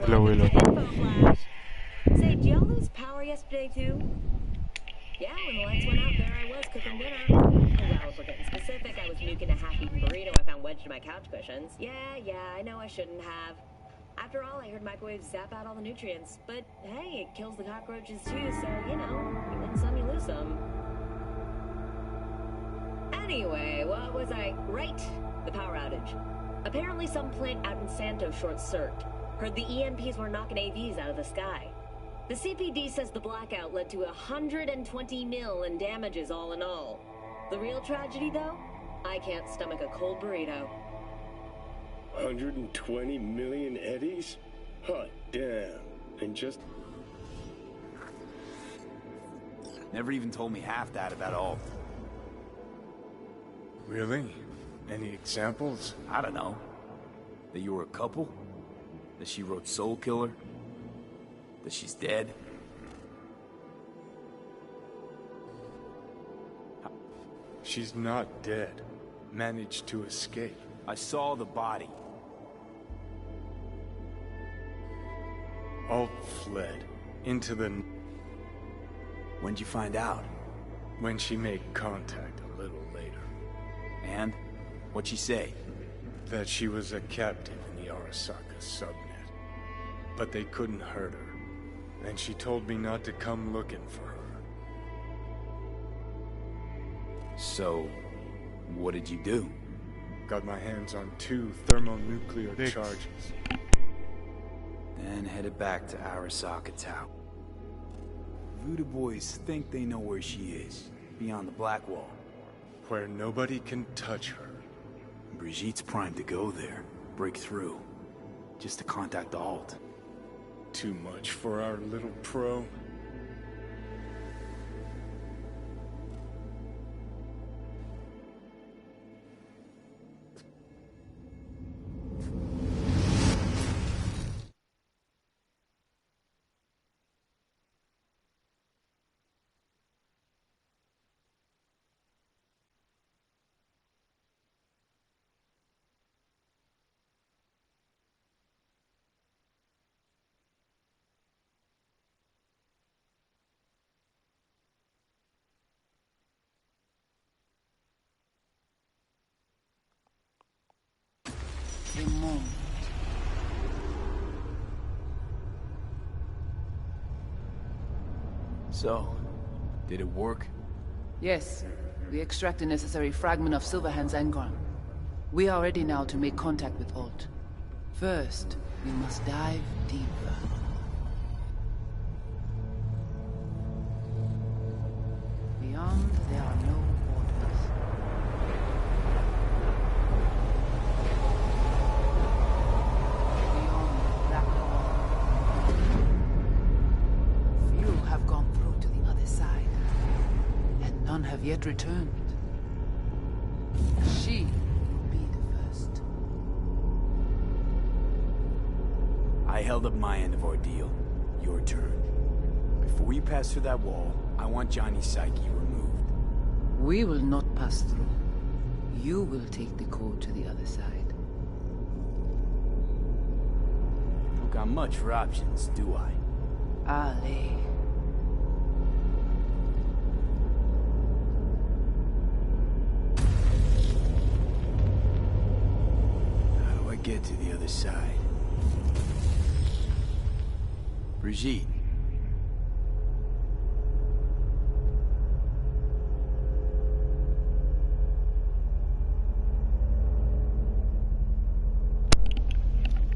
Welcome to Info Flash. Say, did y'all lose power yesterday too? Yeah, when the lights went out, there I was cooking dinner. Well, if we're getting specific, I was nuking a half-eaten burrito I found wedged in my couch cushions. Yeah, I know I shouldn't have. After all, I heard microwaves zap out all the nutrients. But hey, it kills the cockroaches too, so, you know, you win some, you lose some. Anyway, what was I? Right, the power outage. Apparently some plant out in Santos short-circuited. Heard the EMPs were knocking AVs out of the sky. The CPD says the blackout led to 120 mil in damages all in all. The real tragedy, though? I can't stomach a cold burrito. 120 million eddies? Hot damn. And just... Never even told me half that about Alt. Really? Any examples? I don't know. That you were a couple? That she wrote Soul Killer? That she's dead? She's not dead. Managed to escape. I saw the body. Alt fled. Into the... When'd you find out? When she made contact a little later. And? What'd she say? That she was a captive in the Arasaka subnet. But they couldn't hurt her. Then she told me not to come looking for her. So, what did you do? Got my hands on 2 thermonuclear charges. Then headed back to Arasaka Tower. Voodoo boys think they know where she is, beyond the Black Wall. Where nobody can touch her. Brigitte's primed to go there, break through, just to contact the Alt. Too much for our little pro. A moment. So, did it work? Yes. We extract the necessary fragment of Silverhand's engram. We are ready now to make contact with Alt. First, we must dive deeper. Beyond, there are no borders. Beyond the Black Wall. Few have gone through to the other side, and none have yet returned. She will be the first. I held up my end of our deal. Your turn. Before you pass through that wall, I want Johnny's psyche removed. We will not pass through. You will take the code to the other side. Don't got much for options, do I? Ale. How do I get to the other side? Brigitte.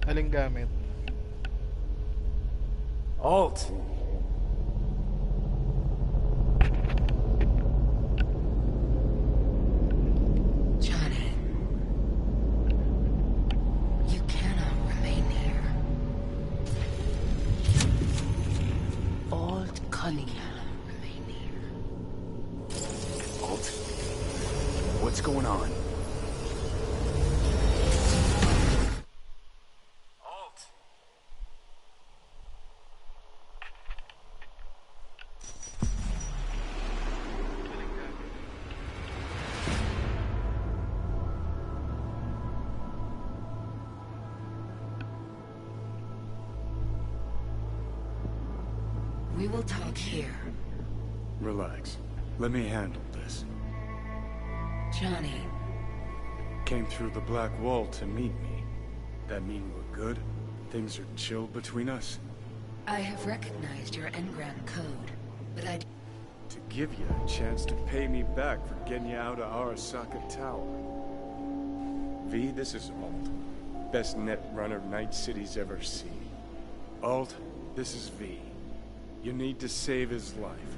Aling gamit? Alt! Johnny, you cannot remain here. Alt Cunningham. Remain here. Alt? What's going on? Alt! We'll talk here. Relax. Let me handle this. Johnny, Came through the Black Wall to meet me. That mean we're good? Things are chill between us? I have recognized your engram code, but I... To give you a chance to pay me back for getting you out of Arasaka Tower. V, this is Alt. Best net runner Night City's ever seen. Alt, this is V. You need to save his life.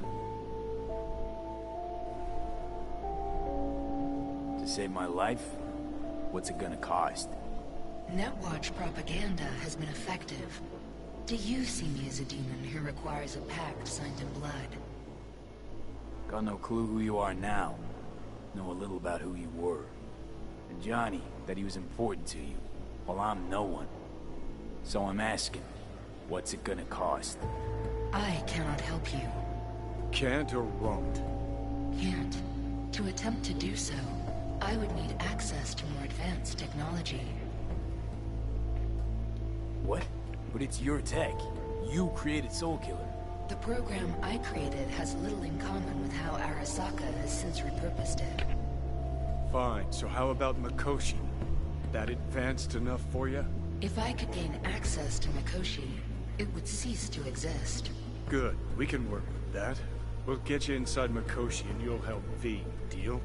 To save my life? What's it gonna cost? Netwatch propaganda has been effective. Do you see me as a demon who requires a pact signed in blood? Got no clue who you are now. Know a little about who you were. And Johnny, that he was important to you, while I'm no one. So I'm asking, what's it gonna cost? I cannot help you. Can't or won't? Can't. To attempt to do so, I would need access to more advanced technology. What? But it's your tech. You created Soulkiller. The program I created has little in common with how Arasaka has since repurposed it. Fine, so how about Mikoshi? That advanced enough for you? If I could gain access to Mikoshi, it would cease to exist. Good, we can work with that. We'll get you inside Mikoshi and you'll help V, deal?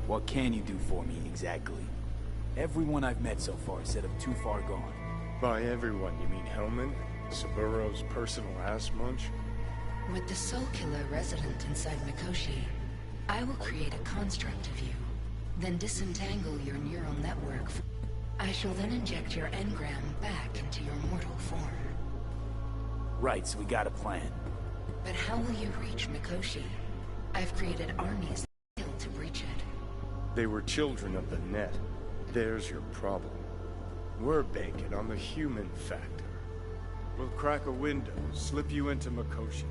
What can you do for me, exactly? Everyone I've met so far said I'm too far gone. By everyone, you mean Hellman? Saburo's personal ass munch? With the Soulkiller resident inside Mikoshi, I will create a construct of you, then disentangle your neural network. I shall then inject your engram back into your mortal form. Right, so we got a plan. But how will you reach Mikoshi? I've created armies built to breach it. They were children of the net. There's your problem. We're banking on the human factor. We'll crack a window, slip you into Mikoshi.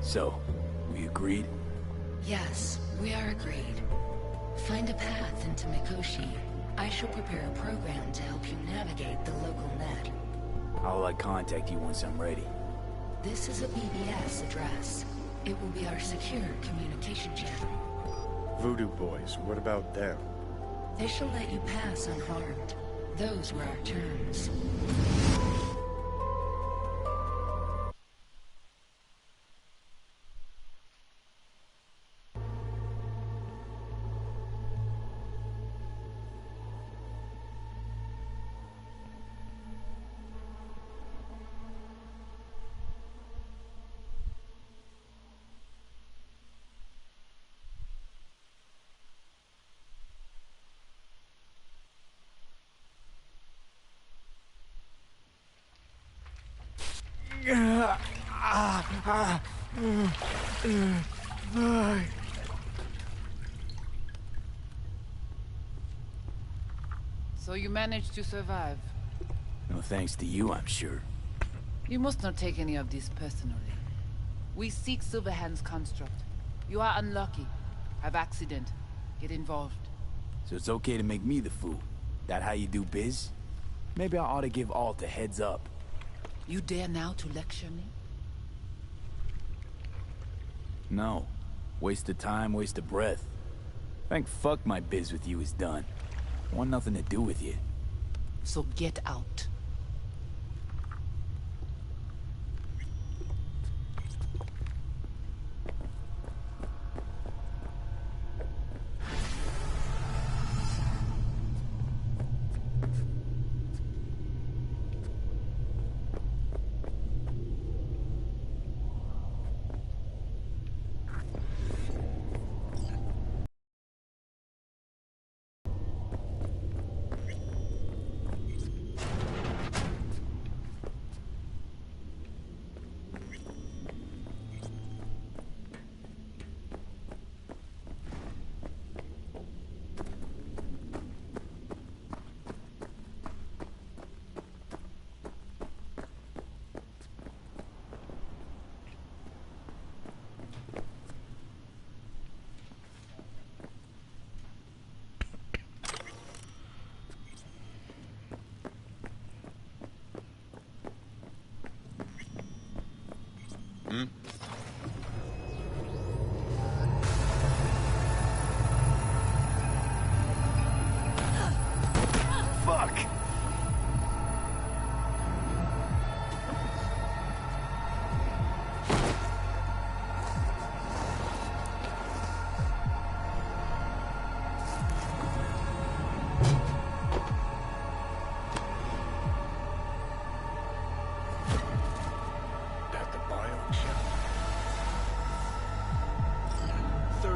So, we agreed? Yes, we are agreed. Find a path into Mikoshi. I shall prepare a program to help you navigate the local net. How will I contact you once I'm ready? This is a BBS address. It will be our secure communication channel. Voodoo boys, what about them? They shall let you pass unharmed. Those were our terms. So you managed to survive. No thanks to you, I'm sure. You must not take any of this personally. We seek Silverhand's construct. You are unlucky. Have accident. Get involved. So it's okay to make me the fool. That how you do biz? Maybe I ought to give Alt a heads up. You dare now to lecture me? No. Waste of time, waste of breath. Thank fuck my biz with you is done. I want nothing to do with you. So get out.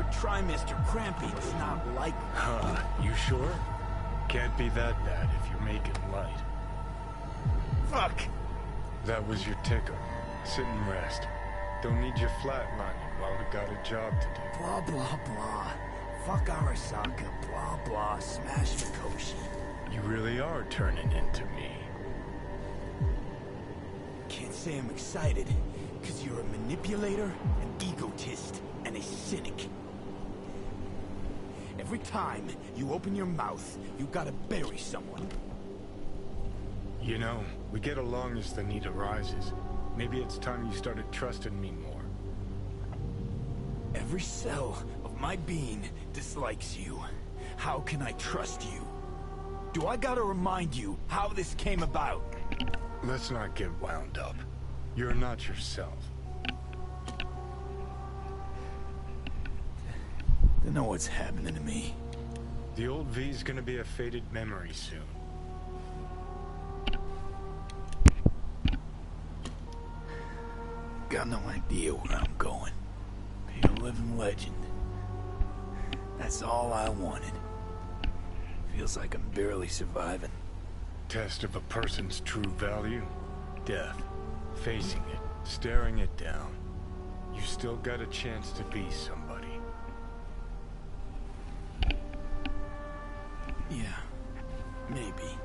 third trimester cramping. It's not like... Huh, you sure? Can't be that bad if you're making light. Fuck! That was your ticker. Sit and rest. Don't need you flatlining while we got a job to do. Blah, blah, blah. Fuck Arasaka, blah, blah, smash Mikoshi. You really are turning into me. Can't say I'm excited, because you're a manipulator, an egotist, and a cynic. Every time you open your mouth, you gotta bury someone. You know, we get along as the need arises. Maybe it's time you started trusting me more. Every cell of my being dislikes you. How can I trust you? Do I gotta remind you how this came about? Let's not get wound up. You're not yourself. Don't know what's happening to me. The old V's gonna be a faded memory soon. Got no idea where I'm going. Be a living legend. That's all I wanted. Feels like I'm barely surviving. Test of a person's true value? Death. Facing it. Staring it down. You still got a chance to be somebody. Yeah. Maybe.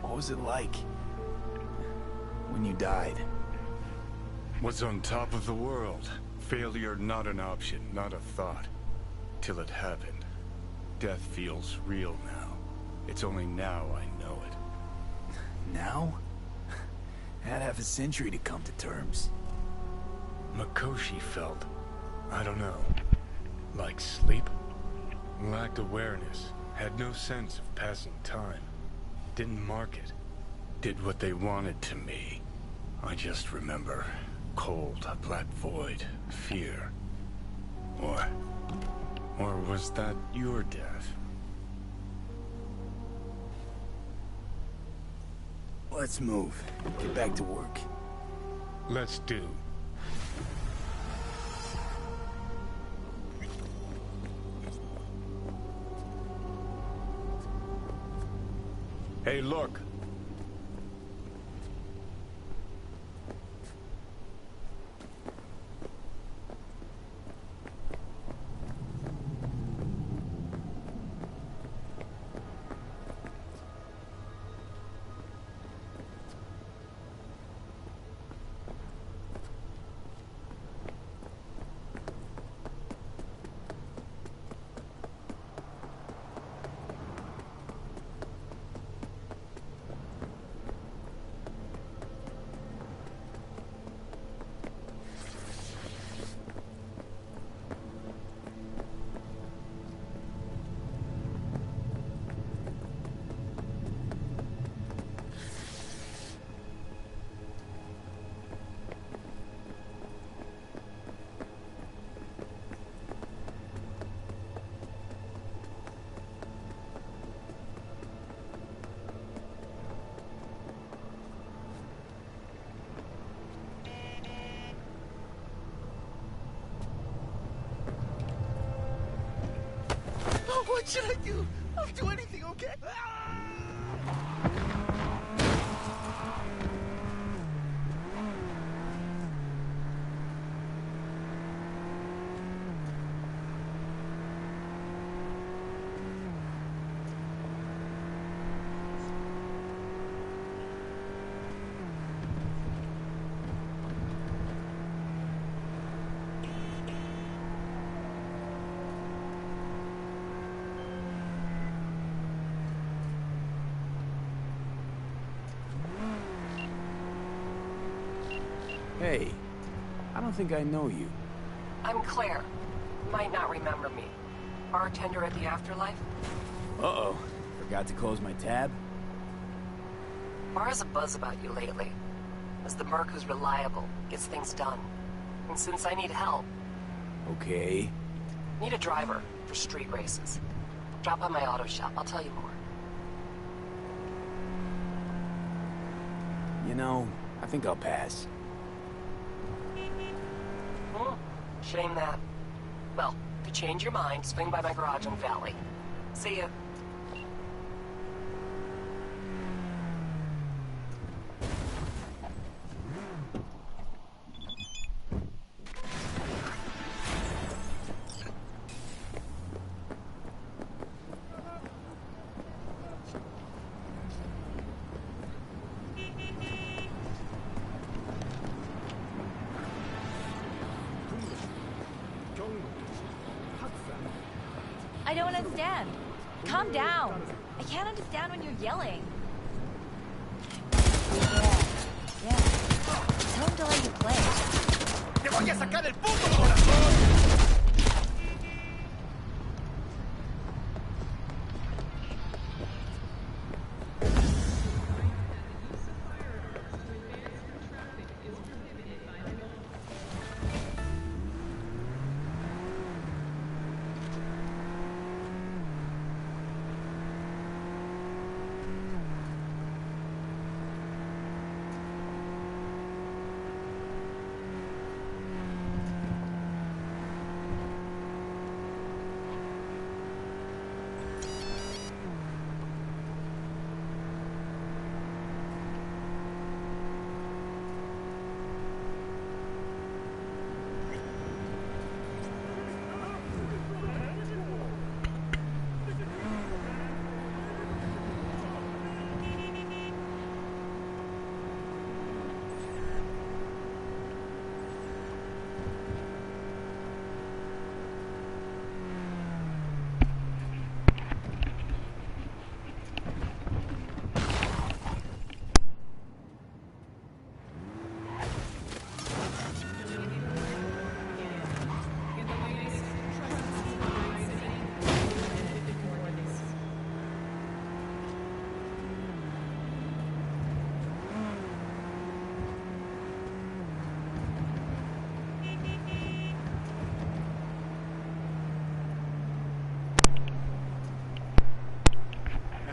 What was it like when you died? What's on top of the world? Failure not an option, not a thought. Till it happened. Death feels real now. It's only now I know it. Now? Had half a century to come to terms. Mikoshi felt, I don't know, like sleep? Lacked awareness, had no sense of passing time. Didn't mark it. Did what they wanted to me. I just remember cold, a black void, fear. Or was that your death? Let's move. Get back to work. Let's do. Hey, look. What should I do? I'll do anything, okay? Hey, I don't think I know you. I'm Claire. Might not remember me. Bartender at the Afterlife? Uh-oh. Forgot to close my tab? Bar has a buzz about you lately. As the merc who's reliable, gets things done. And since I need help... Okay. Need a driver for street races. Drop by my auto shop, I'll tell you more. You know, I think I'll pass. Shame that. Well, if you change your mind, swing by my garage on Valley. See ya. I don't understand. Calm down. I can't understand when you're yelling. Yeah. Tell him to let you play. ¡Te voy a sacar el puto corazón!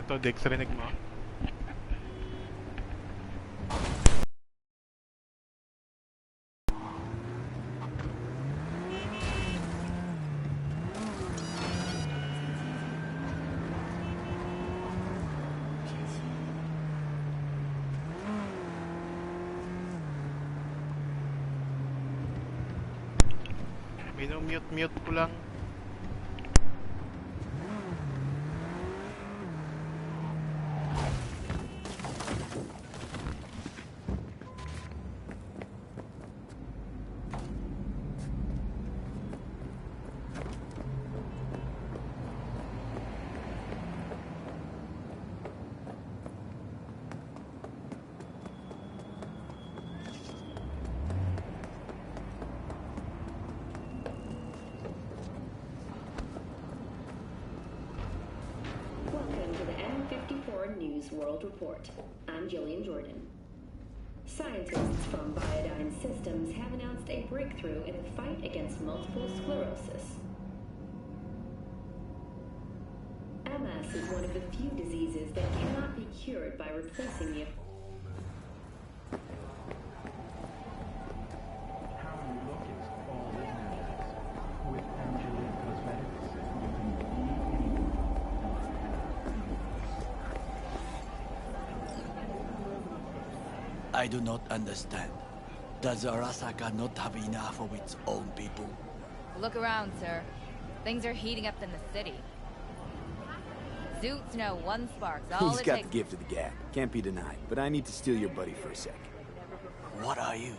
Ito, Dex, rinig mo. Mute ko lang. News World Report. I'm Jillian Jordan. Scientists from Biodyne Systems have announced a breakthrough in the fight against multiple sclerosis. MS is one of the few diseases that cannot be cured by replacing the I do not understand. Does Arasaka not have enough of its own people? Look around, sir. Things are heating up in the city. Zoots know one spark's all He's it got takes. the gift of the gab. Can't be denied. But I need to steal your buddy for a sec. What are you?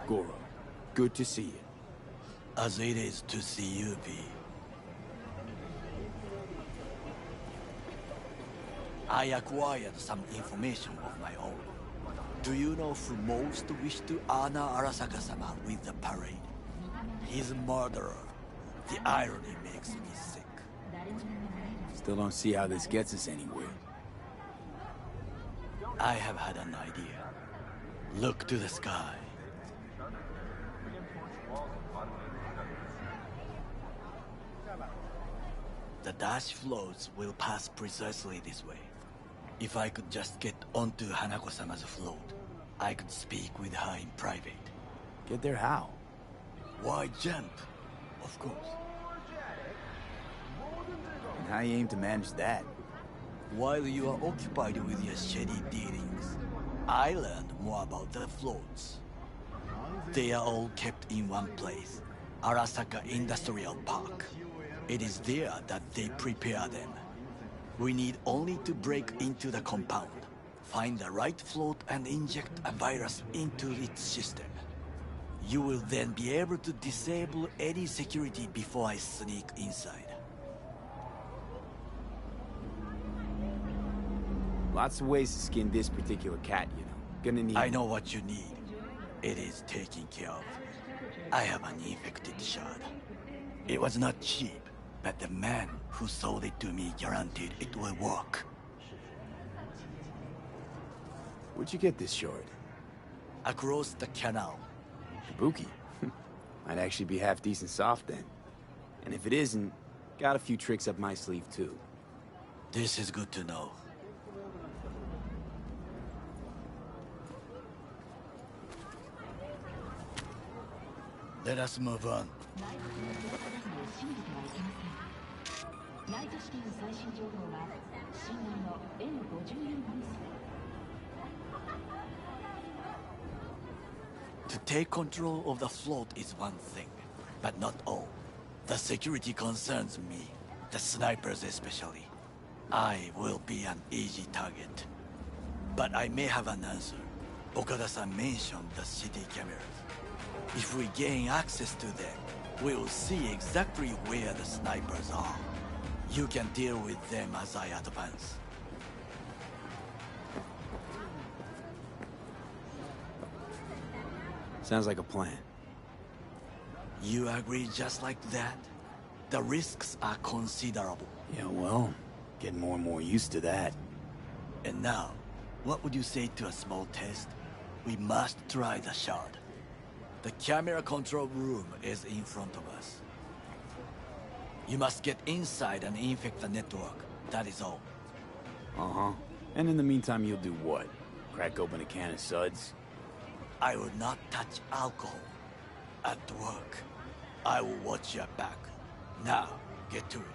Goro, good to see you. As it is to see you, V. I acquired some information of my own. Do you know who most wished to honor Arasaka-sama with the parade? His murderer. The irony makes me sick. Still don't see how this gets us anywhere. I have had an idea. Look to the sky. The dash floats will pass precisely this way. If I could just get onto Hanako-sama's float, I could speak with her in private. Get there how? Why jump? Of course. And how you aim to manage that? While you are occupied with your shady dealings, I learned more about the floats. They are all kept in one place, Arasaka Industrial Park. It is there that they prepare them. We need only to break into the compound, find the right float and inject a virus into its system. You will then be able to disable any security before I sneak inside. Lots of ways to skin this particular cat, you know. Gonna need... I know what you need. It is taken care of. I have an infected shard. It was not cheap, but the man who sold it to me guaranteed it will work. Where'd you get this shard? Across the canal. Kabuki. Might actually be half decent soft then. And if it isn't, got a few tricks up my sleeve too. This is good to know. Let us move on. To take control of the float is one thing, but not all. The security concerns me, the snipers especially. I will be an easy target. But I may have an answer. Okada-san mentioned the city cameras. If we gain access to them, we will see exactly where the snipers are. You can deal with them as I advance. Sounds like a plan. You agree just like that? The risks are considerable. Yeah, well, getting more and more used to that. And now, what would you say to a small test? We must try the shard. The camera control room is in front of us. You must get inside and infect the network. That is all. Uh-huh. And in the meantime, you'll do what? Crack open a can of suds? I will not touch alcohol. At work, I will watch your back. Now, get to it.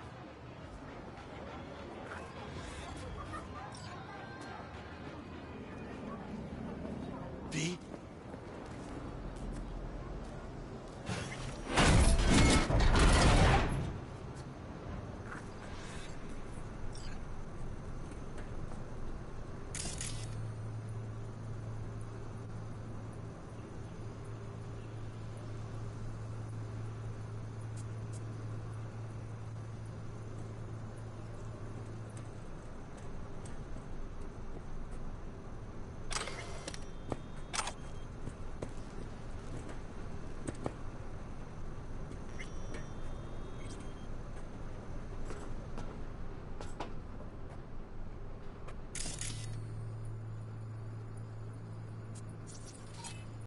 V,